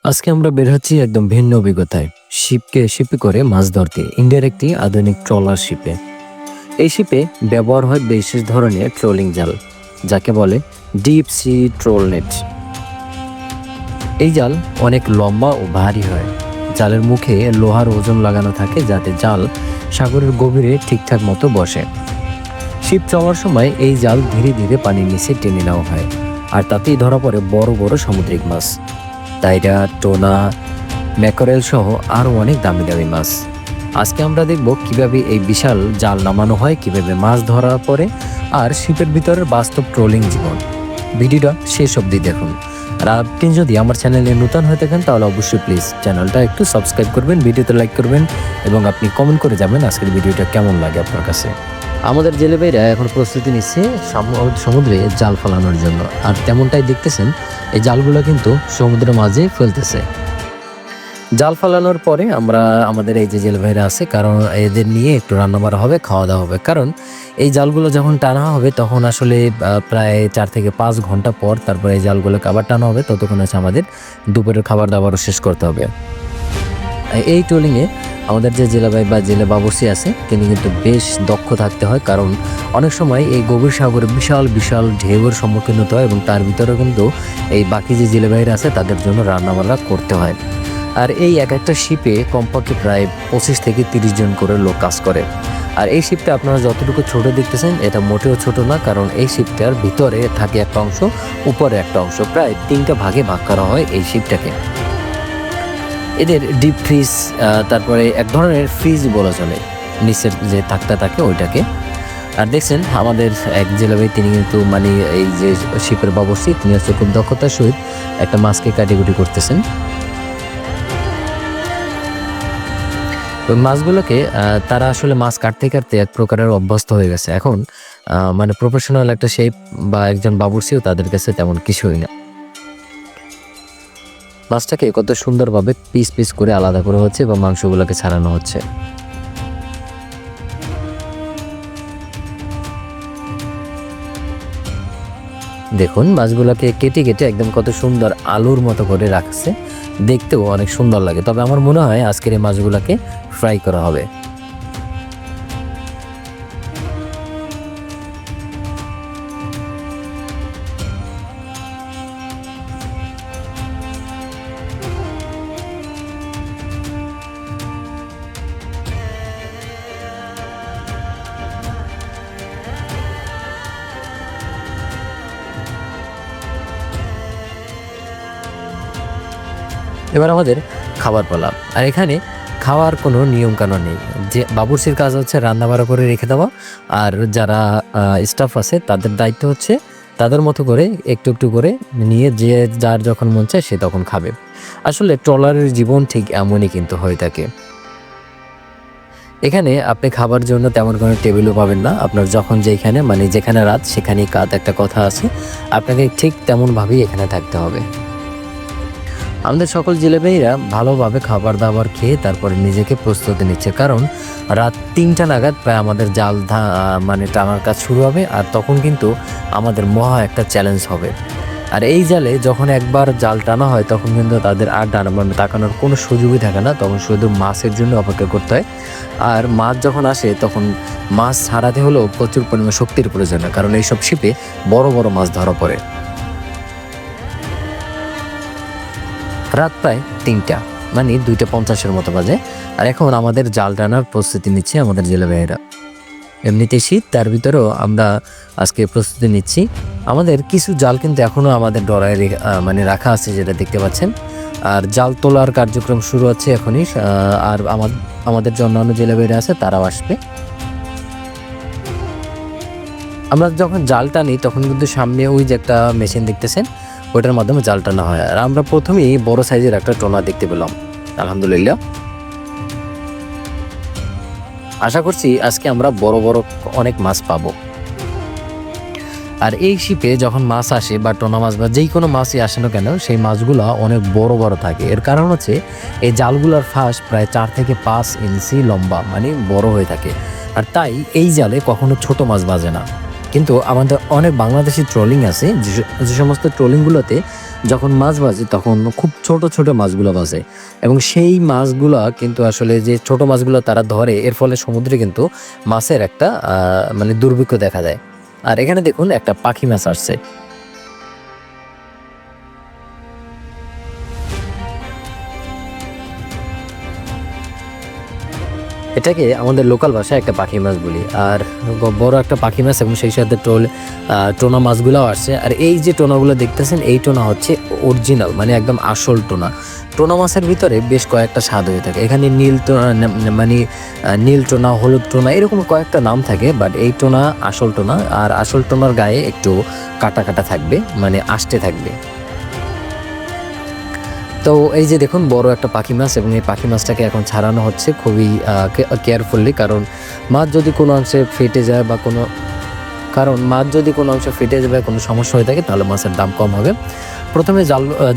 আজকে আমরা বের হচ্ছি একদম ভিন্ন অভিজ্ঞতায়। শিপে করে মাছ ধরতে ইন্ডিয়ার একটি আধুনিক ট্রলার শিপে। এই শিপে ব্যবহার হয় বিশেষ ধরনের ট্রোলিং জাল, যাকে বলে ডিপ সি ট্রোল নেট। এই জাল অনেক লম্বা ও ভারী হয়। জালের মুখে লোহার ওজন লাগানো থাকে যাতে জাল সাগরের গভীরে ঠিকঠাক মতো বসে। শিপ চলার সময় এই জাল ধীরে ধীরে পানির নিচে টেনে নেওয়া হয়, আর তাতেই ধরা পড়ে বড় বড় সামুদ্রিক মাছ, টাইরা, টোনা, ম্যাকরেল সহ আরও অনেক দামি দামি মাছ। আজকে আমরা দেখব কিভাবে এই বিশাল জাল নামানো হয়, কিভাবে মাছ ধরা পড়ে, আর শিপের ভিতরের বাস্তব ট্রোলিং জীবন। ভিডিওটা শেষ অবধি দেখুন। আর আপনি যদি আমার চ্যানেলে নতুন হয়ে থাকেন তাহলে অবশ্যই প্লিজ চ্যানেলটা একটু সাবস্ক্রাইব করবেন, ভিডিওতে লাইক করবেন এবং আপনি কমেন্ট করে যাবেন আজকের ভিডিওটা কেমন লাগে আপনার কাছে। আমাদের জেলে ভাইরা এখন প্রস্তুতি নিচ্ছে সমুদ্রে জাল ফেলানোর জন্য, আর তেমনটাই দেখতেছেন এই জালগুলো কিন্তু সমুদ্রের মাঝে ফেলতেছে। জাল ফেলানোর পরে আমরা আমাদের এই যে জেলে ভাইরা আছে, কারণ এদের নিয়ে একটু রান্না বাড়া হবে, খাওয়া দাওয়া হবে। কারণ এই জালগুলো যখন টানা হবে তখন আসলে প্রায় 4 থেকে 5 ঘন্টা পর তারপরে এই জালগুলোকে আবার টানা হবে, ততক্ষণ আছে আমাদের দুপুরের খাবার দাবারও শেষ করতে হবে। এই ট্রোলিংয়ে আমাদের যে জেলে ভাই বা জেলে বাবুর্চি আছে তিনি কিন্তু বেশ দক্ষ থাকতে হয়, কারণ অনেক সময় এই গভীর সাগরে বিশাল বিশাল ঢেউয়ের সম্মুখীন হতে হয় এবং তার ভিতরে কিন্তু এই বাকি যে জেলে ভাইরা আছে তাদের জন্য রান্নাবান্না করতে হয়। আর এই এক একটা শিপে কমপক্ষে প্রায় 25 থেকে 30 জন করে লোক কাজ করে। আর এই শিপটা আপনারা যতটুকু ছোট দেখতেছেন এটা মোটেও ছোট না, কারণ এই শিপটার ভিতরে থাকে একটা অংশ, উপরে একটা অংশ, প্রায় 3টা ভাগে ভাগ করা হয় এই শিপটাকে। এদের ডিপ ফ্রিজ, তারপরে এক ধরনের ফ্রিজ বলা চলে, নিচের যে তাকটা থাকে ওইটাকে। আর দেখছেন আমাদের এক জেলাভাই তিনি কিন্তু মানে এই যে শিপের বাবুর্চি তিনি হচ্ছে খুব দক্ষতার সহিত একটা মাছকে কাটিকুটি করতেছেন। মাছগুলোকে তারা আসলে মাছ কাটতে কাটতে এক প্রকারের অভ্যস্ত হয়ে গেছে। এখন মানে প্রফেশনাল একটা শেপ বা একজন বাবুর্চিও তাদের কাছে তেমন কিছুই না। মাছটাকে কত সুন্দরভাবে পিস পিস করে আলাদা করা হচ্ছে এবং মাংসগুলোকে ছাড়ানো হচ্ছে। দেখুন মাছগুলোকে কেটে কেটে একদম কত সুন্দর আলুর মতো করে রাখছে, দেখতেও অনেক সুন্দর লাগে। তবে আমার মনে হয় আজকের এই মাছগুলোকে ফ্রাই করা হবে। এবার আমাদের খাবার পালা। আর এখানে খাওয়ার কোনো নিয়ম কানুন নেই, যে বাবুর্চির কাজ হচ্ছে রান্না বাড়া করে রেখে দেওয়া, আর যারা স্টাফ আছে তাদের দায়িত্ব হচ্ছে তাদের মতো করে একটু একটু করে নিয়ে যে যার যখন মন চায় সে তখন খাবে। আসলে ট্রলারের জীবন ঠিক এমনই কিন্তু হয়ে থাকে। এখানে আপনি খাবার জন্য তেমন কোনো টেবিলও পাবেন না, আপনার যখন যেখানে মানে যেখানে রাত সেখানেই কাত একটা কথা আছে, আপনাকে ঠিক তেমনভাবেই এখানে থাকতে হবে। আমাদের সকল জেলেভাইরা ভালোভাবে খাবার দাবার খেয়ে তারপরে নিজেকে প্রস্তুতি নিচ্ছে, কারণ রাত 3টা নাগাদ প্রায় আমাদের জাল মানে টানার কাজ শুরু হবে। আর তখন কিন্তু আমাদের মহা একটা চ্যালেঞ্জ হবে। আর এই জালে যখন একবার জাল টানা হয় তখন কিন্তু তাদের আর মানে তাকানোর কোনো সুযোগই থাকে না, তখন শুধু মাছের জন্য অপেক্ষা করতে হয়। আর মাছ যখন আসে তখন মাছ ছাড়াতে হলেও প্রচুর পরিমাণে শক্তির প্রয়োজন হয়, কারণ এইসব শিপে বড় বড় মাছ ধরা পড়ে। রাত প্রায় 3টা, মানে 2:50 মতো বাজে। আর এখন আমাদের জাল টানার প্রস্তুতি নিচ্ছে আমাদের জেলে ভাইয়েরা। এমনিতে শীত, তার ভিতরেও আমরা আজকে প্রস্তুতি নিচ্ছি। আমাদের কিছু জাল কিন্তু এখনও আমাদের ডরায় মানে রাখা আছে, যেটা দেখতে পাচ্ছেন। আর জাল তোলার কার্যক্রম শুরু হচ্ছে এখনই। আর আমাদের যে অন্যান্য জেলে ভাইয়েরা আছে তারাও আসবে। আমরা যখন জাল টানি তখন কিন্তু সামনে ওই যে একটা মেশিন দেখতেছেন, ওটার মাধ্যমে জাল টানা হয়। আর আমরা প্রথমেই বড় সাইজের একটা টোনা দেখতে পেলাম, আলহামদুলিল্লাহ। আশা করছি আজকে আমরা বড় বড় অনেক মাছ পাবো। আর এই শিপে যখন মাছ আসে বা টোনা মাছ বা যেই কোনো মাছই আসে না কেন, সেই মাছগুলো অনেক বড় বড় থাকে। এর কারণ হচ্ছে এই জালগুলোর ফাঁস প্রায় 4 থেকে 5 ইঞ্চি লম্বা, মানে বড় হয়ে থাকে। আর তাই এই জালে কখনো ছোট মাছ বাজে না। কিন্তু আমাদের অনেক বাংলাদেশি ট্রোলিং আছে, যে সমস্ত ট্রোলিংগুলোতে যখন মাছ ভাজে তখন খুব ছোট ছোট মাছগুলো ভাজে, এবং সেই মাছগুলো কিন্তু আসলে যে ছোট মাছগুলো তারা ধরে, এর ফলে সমুদ্রে কিন্তু মাছের একটা মানে দুর্ভিক্ষ দেখা যায়। আর এখানে দেখুন একটা পাখি মাছ আসছে। এটাকে আমাদের লোকাল ভাষায় একটা পাখি মাছ বলি। আর বড় একটা পাখি মাছ এবং সেই সাথে টোনা মাছগুলোও আসছে। আর এই যে টোনাগুলো দেখতেছেন, এই টোনা হচ্ছে অরিজিনাল, মানে একদম আসল টোনা। টোনা মাছের ভিতরে বেশ কয়েকটা স্বাদ হয়ে থাকে। এখানে নীল টোনা, মানে নীল টোনা, হলুদ টোনা, এরকম কয়েকটা নাম থাকে, বাট এই টোনা আসল টোনা। আর আসল টোনার গায়ে একটু কাটা কাটা থাকবে, মানে আষ্টে থাকবে। তো এই যে দেখুন বড় একটা পাখি মাছ, এবং এই পাখি মাছটাকে এখন ছাড়ানো হচ্ছে খুবই কেয়ারফুলি, কারণ মাছ যদি কোনো অংশে ফেটে যায় বা কোনো সমস্যা হয়ে থাকে, তাহলে মাছের দাম কম হবে। প্রথমে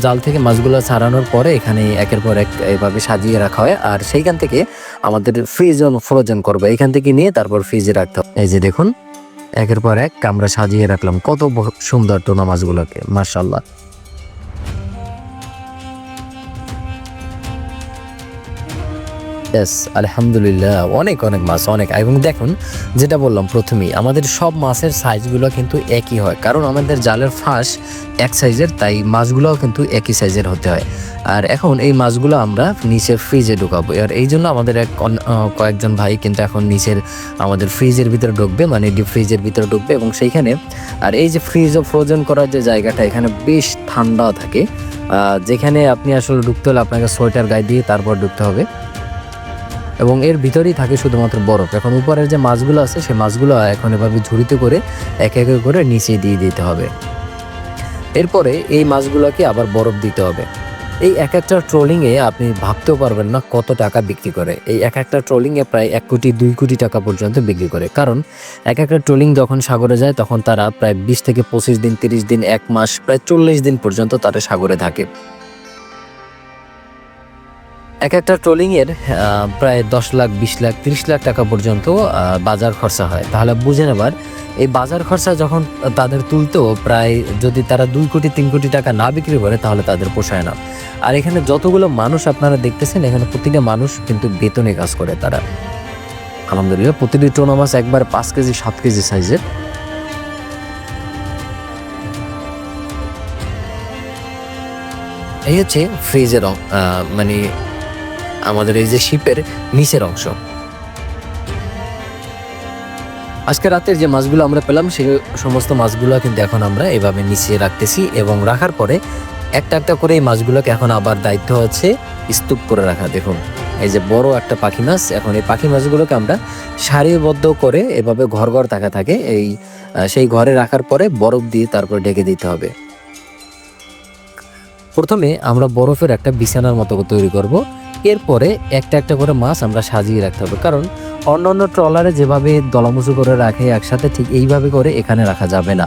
জাল থেকে মাছগুলো ছাড়ানোর পরে এখানে একের পর এক এভাবে সাজিয়ে রাখা হয়, আর সেইখান থেকে আমাদের ফ্রোজেন করবে, এখান থেকে নিয়ে তারপর ফ্রিজে রাখতে হবে। এই যে দেখুন একের পর এক আমরা সাজিয়ে রাখলাম কত সুন্দর টোনা মাছগুলোকে, মাশাআল্লাহ। ইয়েস, আলহামদুলিল্লাহ, অনেক অনেক মাছ, অনেক। এবং দেখুন যেটা বললাম প্রথমেই, আমাদের সব মাছের সাইজগুলো কিন্তু একই হয়, কারণ আমাদের জালের ফাঁস এক সাইজের, তাই মাছগুলোও কিন্তু একই সাইজের হতে হয়। আর এখন এই মাছগুলো আমরা নিচে ফ্রিজে ঢুকাবো, আর এই জন্য আমাদের কয়েকজন ভাই কিন্তু এখন নিচের আমাদের ফ্রিজের ভিতরে ঢুকবে, মানে ডিপ ফ্রিজের ভিতরে ঢুকবে, এবং সেইখানে আর এই যে ফ্রিজ ও ফ্রোজেন করার যে জায়গাটা, এখানে বেশ ঠান্ডা থাকে, যেখানে আপনি আসলে ঢুকতে হলে আপনাকে সোয়েটার গায়ে দিয়ে তারপর ঢুকতে হবে, এবং এর ভিতরেই থাকে শুধুমাত্র বরফ। এখন উপরের যে মাছগুলো আছে, সেই মাছগুলো এখন এভাবে ঝুড়িতে করে এক এক করে নিচে দিয়ে দিতে হবে। এরপরে এই মাছগুলোকে আবার বরফ দিতে হবে। এই এক একটা ট্রলিংয়ে আপনি ভাবতেও পারবেন না কত টাকা বিক্রি করে। এই এক একটা ট্রলিংয়ে প্রায় 1 কোটি 2 কোটি টাকা পর্যন্ত বিক্রি করে, কারণ এক একটা ট্রলিং যখন সাগরে যায় তখন তারা প্রায় 20 থেকে 25 দিন, 30 দিন, 1 মাস, প্রায় 40 দিন পর্যন্ত তারা সাগরে থাকে। এক একটা ট্রলিংয়ের প্রায় 10 লাখ, 20 লাখ, 30 লাখ টাকা পর্যন্ত বাজার খরচা হয়। তাহলে বুঝেন এবার এই বাজার খরচা যখন তাদের তুলতেও প্রায়, যদি তারা 2 কোটি 3 কোটি টাকা না বিক্রি করে, তাহলে তাদের পোষায় না। আর এখানে যতগুলো মানুষ আপনারা দেখতেছেন, এখানে প্রতিটা মানুষ কিন্তু বেতনে কাজ করে তারা। আলহামদুলিল্লাহ, প্রতিটি টোনা মাছ একবার 5 কেজি 7 কেজি সাইজের। এই হচ্ছে ফ্রিজের মানে আমাদের এই যে শিপের নিচের অংশ। আজকে রাতের যে মাছগুলো আমরা পেলাম, সেই সমস্ত মাছগুলো কিন্তু এখন আমরা এভাবে নিচে রাখতেছি, এবং রাখার পরে একটা একটা করে এই মাছগুলোকে এখন আবার দায়িত্ব হচ্ছে স্তূপ করে রাখা। দেখুন এই যে বড় একটা পাখি মাছ, এখন এই পাখি মাছগুলোকে আমরা সারিবদ্ধ করে এভাবে ঘর ঘর থাকে সেই ঘরে রাখার পরে বরফ দিয়ে তারপর ঢেকে দিতে হবে। প্রথমে আমরা বরফের একটা বিছানার মতো তৈরি করব, এরপরে একটা একটা করে মাছ আমরা সাজিয়ে রাখতে হবে, কারণ অন্যান্য ট্রলারে যেভাবে দলামুচু করে রাখে একসাথে, ঠিক এইভাবে করে এখানে রাখা যাবে না।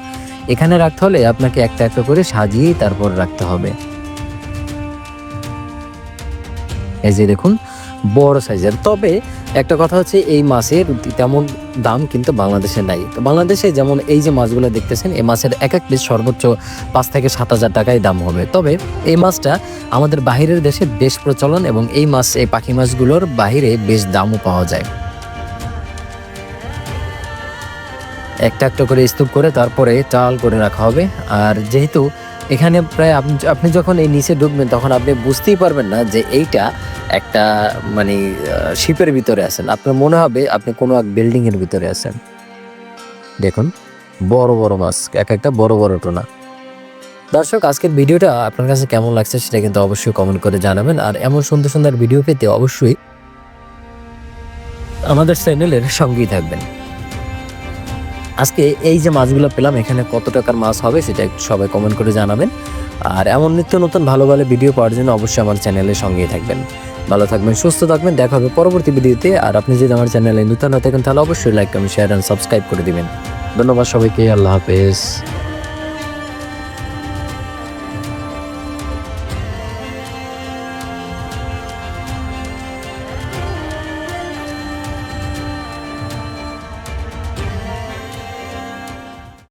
এখানে রাখতে হলে আপনাকে একটা একটা করে সাজিয়েই তারপর রাখতে হবে। এই যে দেখুন বড় সাইজের। তবে একটা কথা হচ্ছে, এই মাছের তেমন দাম কিন্তু বাংলাদেশে নাই। তো বাংলাদেশে যেমন এই যে মাছগুলো দেখতেছেন, এই মাছের এক এক পিস সর্বোচ্চ 5 থেকে 7 হাজার টাকায় দাম হবে। তবে এই মাছটা আমাদের বাহিরের দেশে বেশ প্রচলন, এবং এই পাখি মাছগুলোর বাহিরে বেশ দামও পাওয়া যায়। একটা একটা করে স্তূপ করে তারপরে চাল করে রাখা হবে। আর যেহেতু এখানে প্রায় আপনি যখন এই নিচে ঢুকবেন, তখন আপনি বুঝতেই পারবেন না যে এইটা একটা মানে শিপের ভিতরে আছেন। আপনার মনে হবে আপনি কোনো এক বিল্ডিং এর ভিতরে আছেন। দেখুন বড় বড় মাছ, এক একটা বড় বড় টোনা। দর্শক, আজকের ভিডিওটা আপনার কাছে কেমন লাগছে সেটা কিন্তু অবশ্যই কমেন্ট করে জানাবেন। আর এমন সুন্দর সুন্দর ভিডিও পেতে অবশ্যই আমাদের চ্যানেলের সঙ্গেই থাকবেন। আজকে এই যে মাছগুলো পেলাম, এখানে কত টাকার মাছ হবে সেটা একটু সবাই কমেন্ট করে জানাবেন। আর এমন নিত্য নতুন ভালো ভালো ভিডিও পাওয়ার জন্য অবশ্যই আমার চ্যানেলের সঙ্গেই থাকবেন। ভালো থাকবেন, সুস্থ থাকবেন, দেখা হবে পরবর্তী ভিডিওতে। আর আপনি যদি আমার চ্যানেলে নতুন হয়ে থাকেন, তাহলে অবশ্যই like, comment, share and subscribe করে দিবেন। ধন্যবাদ সবাইকে, আল্লাহ হাফেজ।